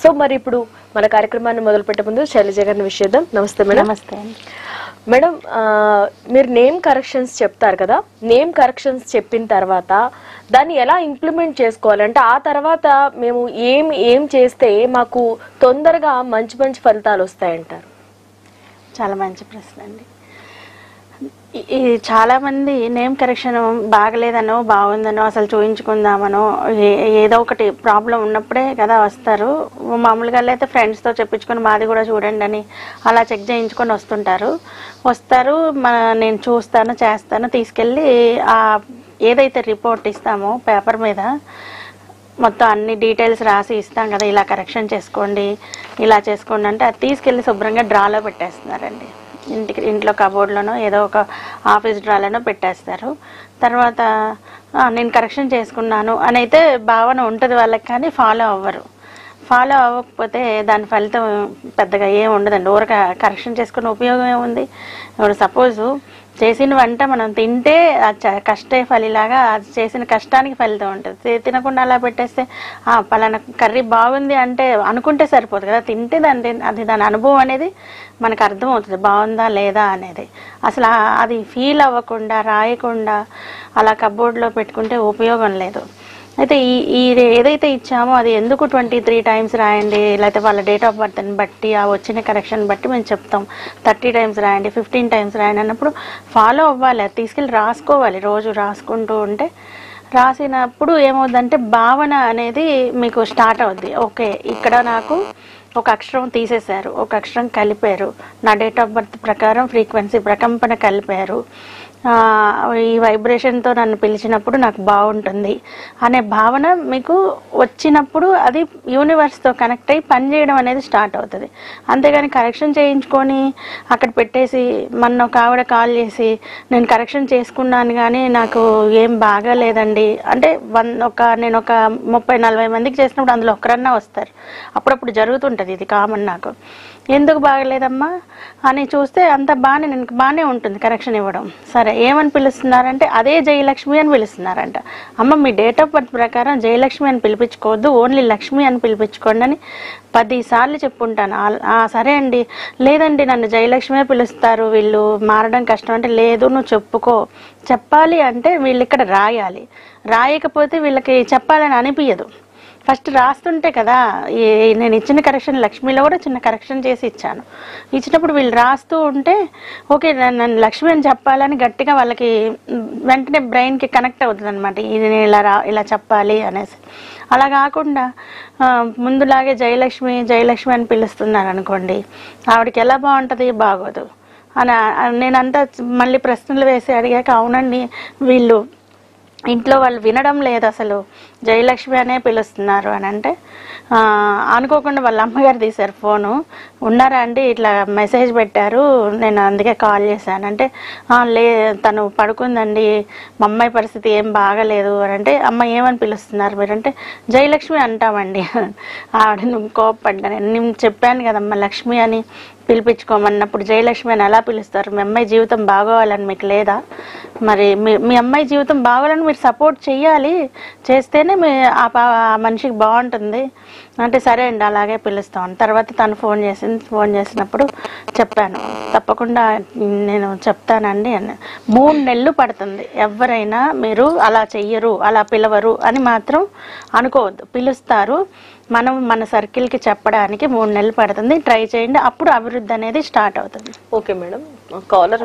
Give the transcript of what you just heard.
So మరి ఇప్పుడు మన కార్యక్రమాన్ని మొదలుపెట్టే ముందు శైలజ గారిని విషయం. నమస్తే మేడం. నమస్తే మేడం, మీరు నేమ్ కరెక్షన్స్ చెప్తారు కదా, నేమ్ కరెక్షన్స్ చెప్పిన తర్వాత దాన్ని ఎలా ఇంప్లిమెంట్ చేసుకోవాలంటే ఆ తర్వాత మేము ఏం చేస్తే మాకు తొందరగా మంచి మంచి ఫలితాలు వస్తాయంటారు? చాలా మంచి ప్రశ్న అండి. చాలా మంది నేమ్ కరెక్షన్ బాగలేదనో బాగుందనో అసలు చూయించుకుందామనో ఏదో ఒకటి ప్రాబ్లం ఉన్నప్పుడే కదా వస్తారు. మామూలుగా అయితే ఫ్రెండ్స్తో చెప్పించుకొని మాది కూడా చూడండి అని అలా చెక్ చేయించుకొని వస్తారు. నేను చూస్తాను చేస్తాను తీసుకెళ్ళి ఏదైతే రిపోర్ట్ ఇస్తామో పేపర్ మీద మొత్తం అన్ని డీటెయిల్స్ రాసి ఇస్తాం కదా, ఇలా కరెక్షన్ చేసుకోండి ఇలా చేసుకోండి అంటే అది తీసుకెళ్ళి శుభ్రంగా డ్రాలో పెట్టేస్తున్నారండి. ఇంట్లో కబోర్డ్లోనో ఏదో ఒక ఆఫీస్ డ్రాలోనో పెట్టేస్తారు. తర్వాత నేను కరెక్షన్ చేసుకున్నాను అని అయితే భావన ఉంటుంది వాళ్ళకి, కానీ ఫాలో అవ్వకపోతే దాని ఫలితం పెద్దగా ఏమి ఉండదండి. ఊరక కరెక్షన్ చేసుకున్న ఉపయోగం ఏముంది? ఇప్పుడు సపోజు చేసిన వంట మనం తింటే కష్టే ఫలిలాగా అది చేసిన కష్టానికి ఫలితం ఉంటుంది. తినకుండా అలా పెట్టేస్తే పలానా కర్రీ బాగుంది అంటే అనుకుంటే సరిపోదు కదా, తింటే దాని అనుభవం అనేది మనకు అర్థమవుతుంది బాగుందా లేదా అనేది. అసలు అది ఫీల్ అవ్వకుండా రాయకుండా అలా కబోర్డ్లో పెట్టుకుంటే ఉపయోగం లేదు. అయితే ఏదైతే ఇచ్చామో అది ఎందుకు 23 టైమ్స్ రాయండి, లేకపోతే వాళ్ళ డేట్ ఆఫ్ బర్త్ని బట్టి ఆ వచ్చిన కరెక్షన్ బట్టి మేము చెప్తాం 30 టైమ్స్ రాయండి 15 టైమ్స్ రాయండి అన్నప్పుడు ఫాలో అవ్వాలి. అది తీసుకెళ్ళి రాసుకోవాలి. రోజు రాసుకుంటూ ఉంటే రాసినప్పుడు ఏమవుద్దంటే భావన అనేది మీకు స్టార్ట్ అవుద్ది. ఓకే, ఇక్కడ నాకు ఒక అక్షరం తీసేశారు, ఒక అక్షరం కలిపారు, నా డేట్ ఆఫ్ బర్త్ ప్రకారం ఫ్రీక్వెన్సీ ప్రకంపన కలిపారు, ఈ వైబ్రేషన్తో నన్ను పిలిచినప్పుడు నాకు బాగుంటుంది అనే భావన మీకు వచ్చినప్పుడు అది యూనివర్స్తో కనెక్ట్ అయ్యి పనిచేయడం అనేది స్టార్ట్ అవుతుంది. అంతేగాని కరెక్షన్ చేయించుకొని అక్కడ పెట్టేసి మొన్న ఒక ఆవిడ కాల్ చేసి నేను కరెక్షన్ చేసుకున్నాను కానీ నాకు ఏం బాగాలేదండి అంటే నేను ఒక 30-40 మందికి చేసినప్పుడు అందులో ఒక్కరన్నా వస్తారు. అప్పుడప్పుడు జరుగుతుంటుంది, ఇది కామన్. నాకు ఎందుకు బాగలేదమ్మా అని చూస్తే అంత బాగానే ఉంటుంది కరెక్షన్ ఇవ్వడం. సరే ఏమని పిలుస్తున్నారంటే అదే జయలక్ష్మి అని పిలుస్తున్నారంట. అమ్మ మీ డేట్ ఆఫ్ బర్త్ ప్రకారం జయలక్ష్మి అని పిలిపించుకోవద్దు, ఓన్లీ లక్ష్మి అని పిలిపించుకోండి అని 10 సార్లు చెప్పుంటాను. సరే అండి, లేదండి నన్ను జయలక్ష్మే పిలుస్తారు, వీళ్ళు మారడం కష్టం అంటే, లేదు నువ్వు చెప్పాలి అంటే వీళ్ళు ఇక్కడ రాయకపోతే వీళ్ళకి చెప్పాలని అనిపించదు. ఫస్ట్ రాస్తుంటే కదా, నేను ఇచ్చిన కరెక్షన్ లక్ష్మిలో కూడా చిన్న కరెక్షన్ చేసి ఇచ్చినప్పుడు వీళ్ళు రాస్తూ ఉంటే ఓకే నన్ను లక్ష్మి అని చెప్పాలని గట్టిగా వాళ్ళకి వెంటనే బ్రెయిన్కి కనెక్ట్ అవుతుంది అనమాట, ఇది నేను ఇలా చెప్పాలి అనేసి. అలా కాకుండా ముందులాగే జయలక్ష్మి అని పిలుస్తున్నారు అనుకోండి, ఆవిడకి ఎలా బాగుంటుంది? బాగోదు అని నేనంతా మళ్ళీ ప్రశ్నలు వేసి అడిగాక అవునండి వీళ్ళు ఇంట్లో వాళ్ళు వినడం లేదు, అసలు జయలక్ష్మి అనే పిలుస్తున్నారు అని అంటే అనుకోకుండా వాళ్ళ అమ్మగారు తీశారు ఫోను. ఉన్నారా అండి, ఇట్లా మెసేజ్ పెట్టారు, నేను అందుకే కాల్ చేశాను అంటే తను పడుకుందండి, మా అమ్మాయి పరిస్థితి ఏం బాగలేదు అని అంటే, అమ్మ ఏమని పిలుస్తున్నారు మీరంటే జయలక్ష్మి అంటామండి. ఆవిడ నువ్వు కోప్పడ్డాను, నేను చెప్పాను కదమ్మా లక్ష్మి అని పిలిపించుకోమన్నప్పుడు జయలక్ష్మి అని ఎలా పిలుస్తారు? మీ అమ్మాయి జీవితం బాగోవాలని మీకు లేదా? మరి మీ అమ్మాయి జీవితం బాగోవాలని మీరు సపోర్ట్ చెయ్యాలి, చేస్తేనే ఆ మనిషికి బాగుంటుంది అంటే సరే అండి అలాగే పిలుస్తాం. తర్వాత తను ఫోన్ చేసినప్పుడు చెప్పాను, తప్పకుండా నేను చెప్తానండి అని. 3 నెలలు పడుతుంది. ఎవరైనా మీరు అలా చెయ్యరు అలా పిలవరు అని మాత్రం అనుకోవద్దు, పిలుస్తారు. మనం మన సర్కిల్కి చెప్పడానికి 3 నెలలు పడుతుంది. ట్రై చేయండి, అప్పుడు అభివృద్ధి అనేది స్టార్ట్ అవుతుంది. Okay madam, caller